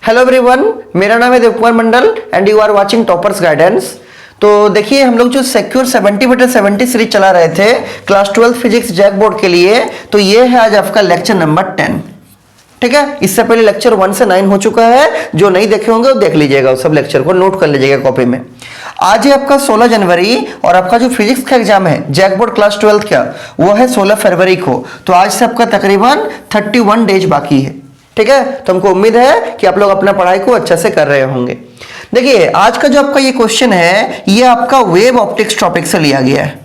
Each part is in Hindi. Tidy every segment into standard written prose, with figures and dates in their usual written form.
हेलो एवरीवन, मेरा नाम है Dev Kumar Mandal and you are watching Toppers Guidance. तो देखिए, हम लोग जो सिक्योर 70/70 सीरीज चला रहे थे क्लास 12 फिजिक्स जैक बोर्ड के लिए, तो ये है आज आपका लेक्चर नंबर 10। ठीक है, इससे पहले लेक्चर 1 से 9 हो चुका है। जो नहीं देखे होंगे वो देख लीजिएगा, उस सब लेक्चर को नोट कर लीजिएगा कॉपी में। आज है आपका 16 जनवरी और आपका जो फिजिक्स का एग्जाम है जैक बोर्ड क्लास 12 का, वो है 16 फरवरी को। तो आज से आपका तकरीबन 31 डेज बाकी है। ठीक है, तो हमको उम्मीद है कि आप लोग अपना पढ़ाई को अच्छे से कर रहे होंगे। देखिए, आज का जो आपका ये क्वेश्चन है, ये आपका वेव ऑप्टिक्स टॉपिक से लिया गया है।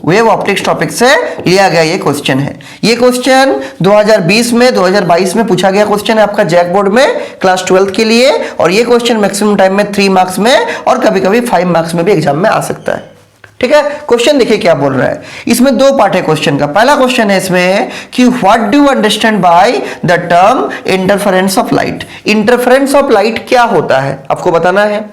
वेव ऑप्टिक्स टॉपिक से लिया गया ये क्वेश्चन है। ये क्वेश्चन 2020 में 2022 में पूछा गया क्वेश्चन है आपका जैक बोर्ड में क्लास 12 के लिए। और ये क्वेश्चन मैक्सिमम टाइम में 3 मार्क्स में और कभी कभी 5 मार्क्स में भी एग्जाम में आ सकता है। ठीक है, क्वेश्चन देखिए क्या बोल रहा है। इसमें 2 पार्ट है क्वेश्चन का। पहला क्वेश्चन है इसमें कि what do you understand by the term interference of light. Interference of light क्या होता है आपको बताना है।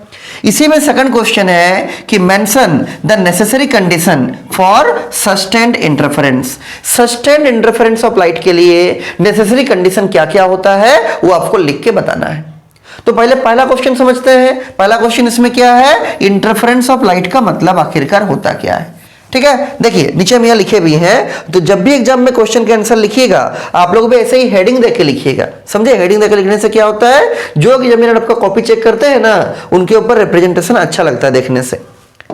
इसी में सेकंड क्वेश्चन है कि mention the necessary condition for sustained interference. Sustained interference of light के लिए नेसेसरी कंडीशन क्या क्या होता है वो आपको लिख के बताना है। तो पहले पहला क्वेश्चन समझते हैं। पहला क्वेश्चन इसमें क्या है, इंटरफेरेंस ऑफ लाइट का मतलब आखिरकार होता क्या है। ठीक है, देखिए नीचे में यहां लिखे भी हैं, तो जब भी एग्जाम में क्वेश्चन के आंसर लिखिएगा आप लोग भी ऐसे ही हेडिंग देके लिखिएगा। समझे, हेडिंग देके लिखने से क्या होता है, जो कि जब मेरा आपका कॉपी चेक करते हैं ना, उनके ऊपर रिप्रेजेंटेशन अच्छा लगता है देखने से।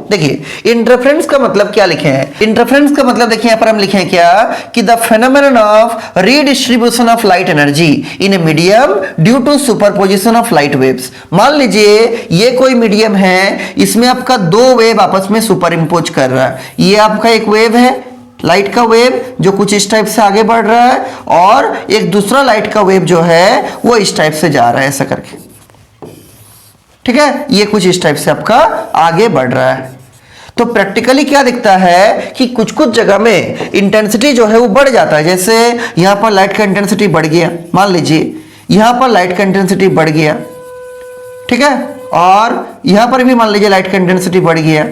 देखिए, इंटरफेरेंस का मतलब क्या लिखे हैं। इंटरफेरेंस का मतलब देखिए, यहां पर हम लिखे हैं क्या कि the phenomenon of redistribution of light energy in a medium due to superposition of light waves. मान लीजिए ये कोई मीडियम है, इसमें आपका 2 वेव आपस में सुपर इंपोज कर रहा है। ये आपका एक वेव है, लाइट का वेव, जो कुछ इस टाइप से आगे बढ़ रहा है, और एक दूसरा लाइट का वेव जो है वो इस टाइप से जा रहा है ऐसा करके। ठीक है, ये कुछ इस टाइप से आपका आगे बढ़ रहा है। तो प्रैक्टिकली क्या दिखता है कि कुछ कुछ जगह में इंटेंसिटी जो है वो बढ़ जाता है। जैसे यहां पर लाइट का इंटेंसिटी बढ़ गया, मान लीजिए यहां पर लाइट का इंटेंसिटी बढ़ गया। ठीक है, और यहां पर भी मान लीजिए लाइट का इंटेंसिटी बढ़ गया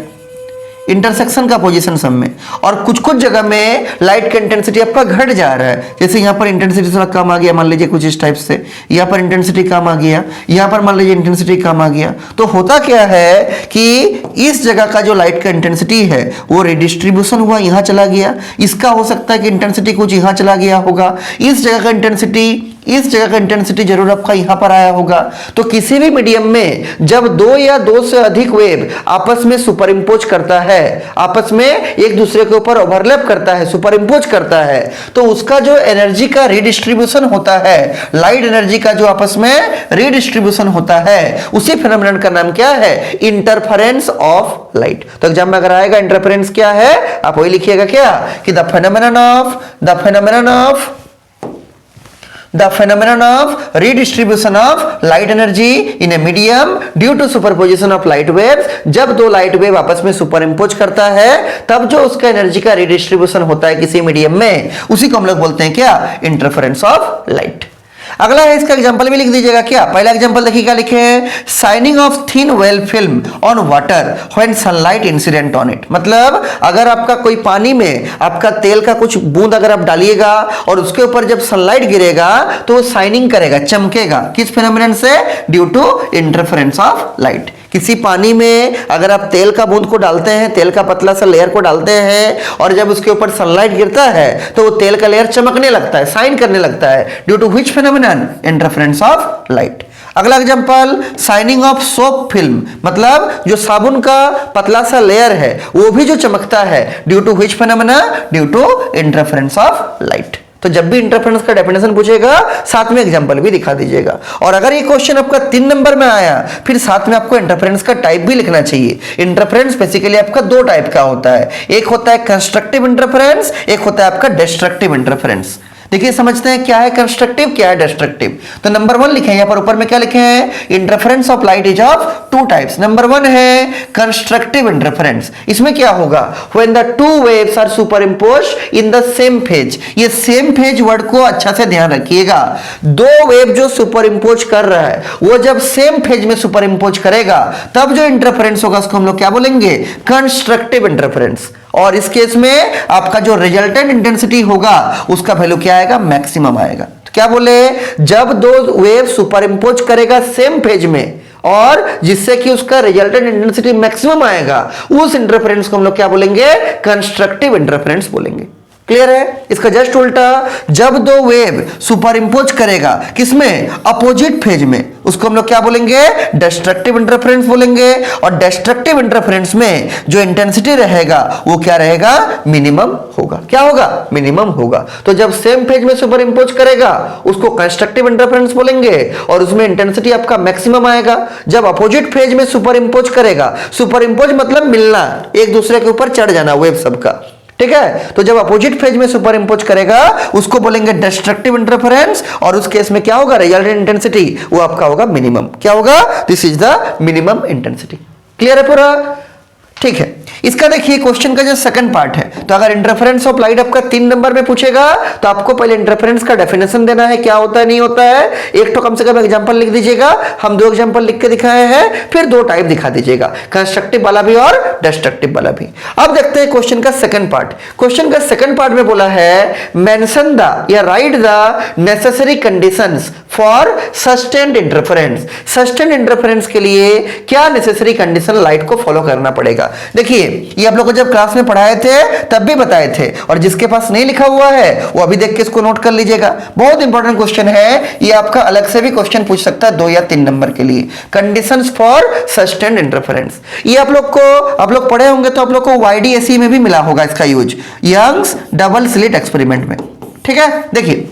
इंटरसेक्शन का पोजीशन सब में। और कुछ कुछ जगह में लाइट का इंटेंसिटी आपका घट जा रहा है। जैसे यहां पर इंटेंसिटी थोड़ा कम आ गया, मान लीजिए कुछ इस टाइप से, यहां पर इंटेंसिटी कम आ गया, यहां पर मान लीजिए इंटेंसिटी कम आ गया। तो होता क्या है कि इस जगह का जो लाइट का इंटेंसिटी है वो रिडिस्ट्रीब्यूशन हुआ, यहां चला गया। इसका हो सकता है कि इंटेंसिटी कुछ यहां चला गया होगा, इस जगह का इंटेंसिटी जरूर आपका यहां पर आया होगा। तो किसी भी मीडियम में जब 2 या 2 से अधिक वेव आपस में सुपर इंपोज करता है, आपस में एक दूसरे के ऊपर ओवरलैप करता है, सुपर इंपोज करता है, तो उसका जो एनर्जी का रिडिस्ट्रीब्यूशन होता है, लाइट एनर्जी का जो आपस में रिडिस्ट्रीब्यूशन होता है, उसी फेनोमेनन का नाम क्या है, इंटरफेरेंस ऑफ लाइट। तो एग्जाम में अगर आएगा इंटरफेरेंस क्या है, आप वही लिखिएगा क्या कि the phenomenon of redistribution of light energy in a medium due to superposition of light waves। जब 2 लाइट वेव आपस में सुपर इंपोज करता है, तब जो उसका एनर्जी का रिडिस्ट्रीब्यूशन होता है किसी मीडियम में, उसी को हम लोग बोलते हैं क्या, इंटरफेरेंस ऑफ लाइट। अगला है, इसका एग्जांपल भी लिख दीजिएगा क्या। पहला एग्जांपल देखिए क्या लिखे हैं, signing off thin well film on water when sunlight incident on it. मतलब अगर आपका कोई पानी में आपका तेल का कुछ बूंद अगर आप डालिएगा और उसके ऊपर जब सनलाइट गिरेगा तो वो शाइनिंग करेगा, चमकेगा। किस फेनोमेनन से, due to interference of light. किसी पानी में अगर आप तेल का बूंद को डालते हैं, तेल का पतला सा लेयर को डालते हैं, और जब उसके ऊपर सनलाइट गिरता है तो वो तेल का लेयर चमकने लगता है, शाइन करने लगता है, due to which phenomenon, interference of light. अगला example, shining of soap film. मतलब जो साबुन का पतला सा लेयर है वो भी जो चमकता है, due to which phenomenon, due to interference of light. तो जब भी इंटरफेरेंस का डेफिनेशन पूछेगा साथ में एग्जांपल भी दिखा दीजिएगा। और अगर ये क्वेश्चन आपका 3 नंबर में आया, फिर साथ में आपको इंटरफेरेंस का टाइप भी लिखना चाहिए। इंटरफेरेंस बेसिकली आपका 2 टाइप का होता है, एक होता है कंस्ट्रक्टिव इंटरफेरेंस, एक होता है आपका डिस्ट्रक्टिव इंटरफेरेंस। देखिए समझते हैं क्या है कंस्ट्रक्टिव, क्या है डिस्ट्रक्टिव। तो नंबर 1 लिखे हैं, यहां पर ऊपर में क्या लिखे हैं, interference of light is of 2 types. Number 1 है कंस्ट्रक्टिव इंटरफेरेंस। इसमें क्या होगा, when the 2 waves are superimposed in the same phase. ये सेम फेज वर्ड को अच्छा से ध्यान रखिएगा। 2 वेव जो सुपरइम्पोज कर रहा है वो जब सेम फेज में सुपरइम्पोज करेगा, तब जो इंटरफेरेंस होगा उसको हम लोग क्या बोलेंगे, कंस्ट्रक्टिव इंटरफेरेंस। और इस केस में आपका जो रिजल्टेंट इंटेंसिटी होगा उसका वैल्यू क्या आएगा, मैक्सिमम आएगा। तो क्या बोले, जब दो वेव सुपर इंपोज करेगा सेम फेज में और जिससे कि उसका रिजल्टेंट इंटेंसिटी मैक्सिमम आएगा, उस इंटरफेरेंस को हम लोग क्या बोलेंगे, कंस्ट्रक्टिव इंटरफेरेंस बोलेंगे। क्लियर है? इसका जस्ट उल्टा, जब दो वेव सुपर इंपोज करेगा किसमें, अपोजिट फेज में, उसको हम लोग क्या बोलेंगे, डिस्ट्रक्टिव इंटरफेरेंस बोलेंगे। और डिस्ट्रक्टिव इंटरफेरेंस में जो इंटेंसिटी रहेगा वो क्या रहेगा, मिनिमम होगा। क्या होगा, मिनिमम होगा। तो जब सेम फेज में सुपर इंपोज करेगा उसको कंस्ट्रक्टिव इंटरफेरेंस बोलेंगे और उसमें इंटेंसिटी आपका मैक्सिमम आएगा। जब अपोजिट फेज में सुपर इंपोज करेगा, सुपर इंपोज मतलब मिलना, एक दूसरे के ऊपर चढ़ जाना वेव सबका, ठीक है। तो जब अपोजिट फेज में सुपर इंपोज करेगा उसको बोलेंगे डिस्ट्रक्टिव इंटरफेरेंस और उस केस में क्या होगा, रिजल्टेंट इंटेंसिटी वो आपका होगा मिनिमम। क्या होगा, this is the minimum intensity. Clear है पूरा? ठीक है। इसका देखिए क्वेश्चन का जो सेकंड पार्ट है, तो अगर इंटरफेरेंस ऑफ लाइट आपका 3 नंबर में पूछेगा तो आपको पहले इंटरफेरेंस का डेफिनेशन देना है, क्या होता है नहीं होता है। एक तो कम से कम एग्जांपल लिख दीजिएगा, हम 2 एग्जांपल लिख के दिखाए हैं, फिर 2 टाइप दिखा दीजिएगा, कंस्ट्रक्टिव वाला भी और डिस्ट्रक्टिव वाला भी। अब देखते हैं क्वेश्चन का सेकंड पार्ट। क्वेश्चन का सेकंड पार्ट में बोला है मेंशन द या right the necessary conditions for sustained interference. Sustained interference के लिए क्या नेसेसरी कंडीशन लाइट को फॉलो करना पड़ेगा। देखिए ये आप लोग को जब क्लास में पढ़ाए थे तब भी बताए थे, और जिसके पास नहीं लिखा हुआ है वो अभी देख के इसको नोट कर लीजिएगा। बहुत इंपॉर्टेंट क्वेश्चन है ये, आपका अलग से भी क्वेश्चन पूछ सकता है 2 या 3 नंबर के लिए। कंडीशंस फॉर सस्टेन्ड इंटरफेरेंस, ये आप लोग पढ़े होंगे तो आप लोग को YDSE में भी मिला होगा इसका use, Young's double slit experiment में। ठीक है, देखिए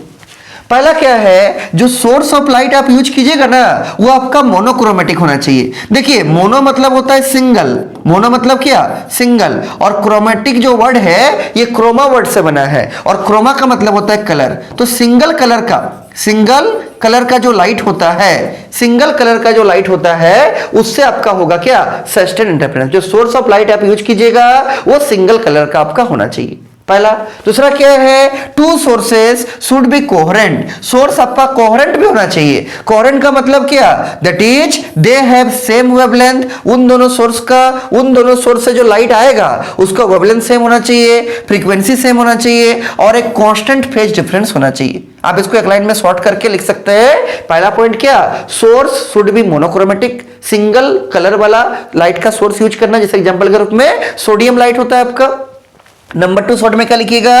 पहला क्या है, जो सोर्स ऑफ लाइट आप यूज कीजिएगा ना वो आपका मोनोक्रोमेटिक होना चाहिए। देखिए मोनो मतलब होता है सिंगल, मोनो मतलब क्या, सिंगल, और क्रोमेटिक जो वर्ड है ये क्रोमा वर्ड से बना है और क्रोमा का मतलब होता है कलर। तो सिंगल कलर का जो लाइट होता है, सिंगल कलर का जो लाइट होता है उससे आपका होगा क्या, सस्टेन्ड इंटरफेरेंस। जो सोर्स ऑफ लाइट आप यूज कीजिएगा वो सिंगल कलर का आपका होना चाहिए, पहला। दूसरा क्या है, 2 sources should be coherent, source आपका कोहेरेंट भी होना चाहिए। कोहेरेंट का मतलब क्या, that is they have same wavelength, उन दोनों सोर्स से जो लाइट आएगा उसका वेवलेंथ सेम होना चाहिए, फ्रीक्वेंसी सेम होना चाहिए और एक कांस्टेंट फेज डिफरेंस होना चाहिए। आप इसको एक लाइन में शॉर्ट करके लिख सकते हैं। पहला पॉइंट क्या, source should be monochromatic, single colour वाला लाइट का सोर्स यूज करना, जैसे एग्जांपल के रूप में सोडियम लाइट होता है आपका। नंबर 2 शॉर्ट में क्या लिखिएगा,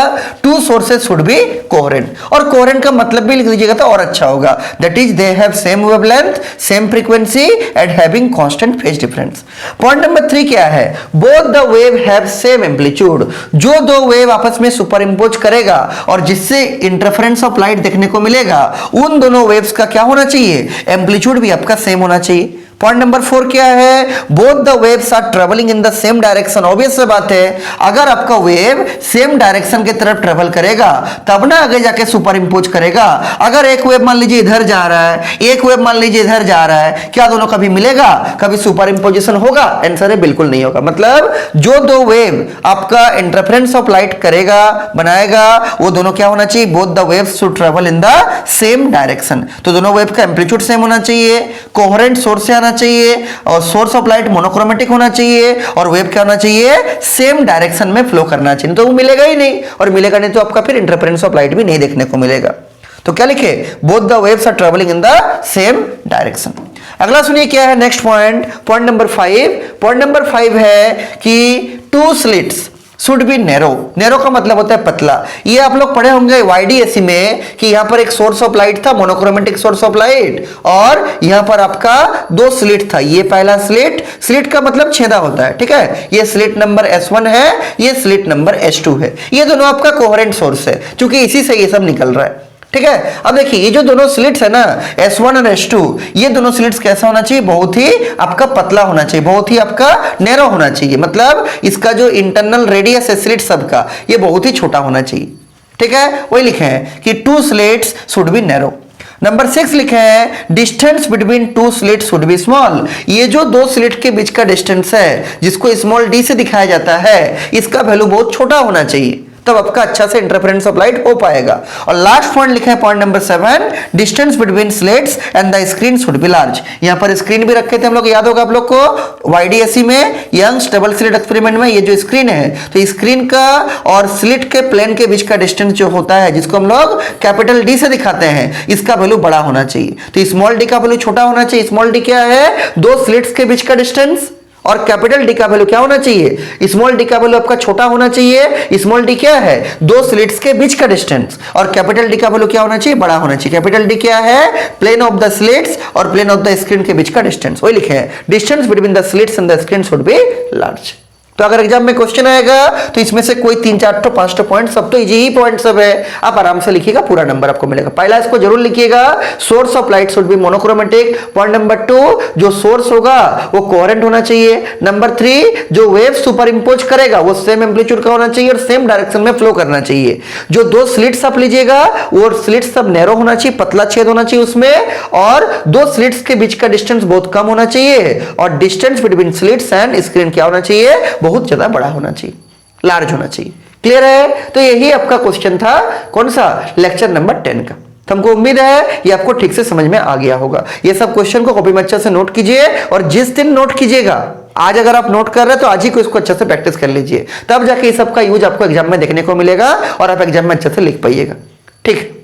2 सोर्सेस शुड बी कोहेरेंट, और कोहेरेंट का मतलब भी लिख दीजिएगा तो और अच्छा होगा, that is they have same wavelength, same frequency and having constant phase difference. Point number 3 क्या है, both the wave have same amplitude, जो 2 वेव आपस में सुपर इंपोज करेगा और जिससे इंटरफेरेंस ऑफ लाइट देखने को मिलेगा उन दोनों वेव्स का क्या होना चाहिए, एम्पलीट्यूड भी आपका सेम होना चाहिए। पॉइंट नंबर 4 क्या है, both the waves are travelling in the same direction. Obvious सी बात है, अगर आपका वेव सेम डायरेक्शन की तरफ ट्रेवल करेगा तब ना आगे जाके सुपर इंपोज करेगा। अगर एक वेव मान लीजिए इधर जा रहा है, एक वेव मान लीजिए इधर जा रहा है, क्या दोनों कभी मिलेगा, कभी सुपर इंपोजिशन होगा? आंसर है बिल्कुल नहीं होगा। मतलब जो 2 वेव आपका इंटरफेरेंस ऑफ लाइट करेगा, बनाएगा, वो दोनों क्या होना चाहिए, both the waves should travel in the same direction. तो दोनों वेव का एम्पलीट्यूड सेम होना चाहिए, कोहेरेंट सोर्स से चाहिए और सोर्स ऑफ लाइट मोनोक्रोमेटिक होना चाहिए और वेव क्या होना चाहिए, सेम डायरेक्शन में फ्लो करना चाहिए। तो वो मिलेगा ही नहीं, और मिलेगा नहीं तो आपका फिर इंटरफेरेंस ऑफ लाइट भी नहीं देखने को मिलेगा। तो क्या लिखे, both the waves are travelling in the same direction. अगला सुनिए क्या है next point, point number 5। Point number 5 है कि 2 slits should be narrow. Narrow का मतलब होता है पतला। ये आप लोग पढ़े होंगे YDSE में कि यहां पर एक सोर्स ऑफ लाइट था, मोनोक्रोमेटिक सोर्स ऑफ लाइट, और यहां पर आपका 2 स्लिट था। ये पहला स्लिट का मतलब छेदा होता है, ठीक है। ये स्लिट नंबर S1 है, ये स्लिट नंबर S2 है। ये दोनों आपका कोहेरेंट सोर्स है क्योंकि इसी से ये सब निकल रहा है, ठीक है। अब देखिए ये जो दोनों स्लिट्स है ना, S1 और S2, ये दोनों स्लिट्स कैसा होना चाहिए, बहुत ही आपका पतला होना चाहिए, बहुत ही आपका नैरो होना चाहिए। मतलब इसका जो इंटरनल रेडियस है स्लिट सबका, ये बहुत ही छोटा होना चाहिए, ठीक है। वही लिखे हैं कि 2 slits should be narrow. Number 6 लिखे हैं distance between 2 slit should be small. ये जो 2 स्लिट के बीच का डिस्टेंस है जिसको स्मॉल d से दिखाया जाता है, इसका वैल्यू बहुत छोटा होना चाहिए। तब आपका अच्छा से इंटरफेरेंस ऑफ लाइट हो पाएगा। और लास्ट पॉइंट लिखा है point number 7, distance between slates and the screen should be large. यहां पर स्क्रीन भी रखे थे हम लोग, याद होगा आप लोग को YDSE में, यंग्स डबल स्लिट एक्सपेरिमेंट में। ये जो स्क्रीन है तो स्क्रीन का और स्लिट के प्लेन के बीच का डिस्टेंस जो होता है, जिसको हम लोग कैपिटल D से दिखाते हैं, इसका वैल्यू बड़ा होना चाहिए। तो स्मॉल d का वैल्यू छोटा होना चाहिए। स्मॉल d क्या है? दो स्लिट्स के बीच का डिस्टेंस। और कैपिटल D का वैल्यू क्या होना चाहिए? स्मॉल d का वैल्यू आपका छोटा होना चाहिए। स्मॉल d क्या है? दो स्लिट्स के बीच का डिस्टेंस। और कैपिटल D का वैल्यू क्या होना चाहिए? बड़ा होना चाहिए। कैपिटल D क्या है? प्लेन ऑफ द स्लिट्स और प्लेन ऑफ द स्क्रीन के बीच का डिस्टेंस। वही लिखे हैं, distance between the slits and the screen should be large. तो अगर एग्जाम में क्वेश्चन आएगा तो इसमें से कोई 3-4 5 पॉइंट, सब तो इजी ही पॉइंट सब है, आप आराम से लिखिएगा, पूरा नंबर आपको मिलेगा। पहला इसको जरूर लिखिएगा, source of light should be monochromatic. Point number 2, जो सोर्स होगा वो कोहेरेंट होना चाहिए। नंबर 3, जो वेव सुपर इंपोज करेगा वो सेम एम्पलीट्यूड का होना चाहिए और सेम डायरेक्शन में फ्लो करना चाहिए। जो दो स्लिट्स आप लीजिएगा वो स्लिट्स सब नैरो होना चाहिए, पतला छेद होना चाहिए उसमें, और दो स्लिट्स के बीच का डिस्टेंस बहुत कम होना चाहिए, और distance between slits and screen क्या होना चाहिए? बहुत ज्यादा बड़ा होना चाहिए, लार्ज होना चाहिए। क्लियर है? तो यही आपका क्वेश्चन था, कौन सा? लेक्चर नंबर 10 का। तो हमको उम्मीद है ये आपको ठीक से समझ में आ गया होगा। ये सब क्वेश्चन को कॉपी में अच्छे से नोट कीजिए, और जिस दिन नोट कीजिएगा, आज अगर आप नोट कर रहे हैं तो आज ही को इसको अच्छे से प्रैक्टिस कर लीजिए, तब जाके ये सब का यूज आपको एग्जाम में देखने को मिलेगा और आप एग्जाम में अच्छे से लिख पाइएगा। ठीक।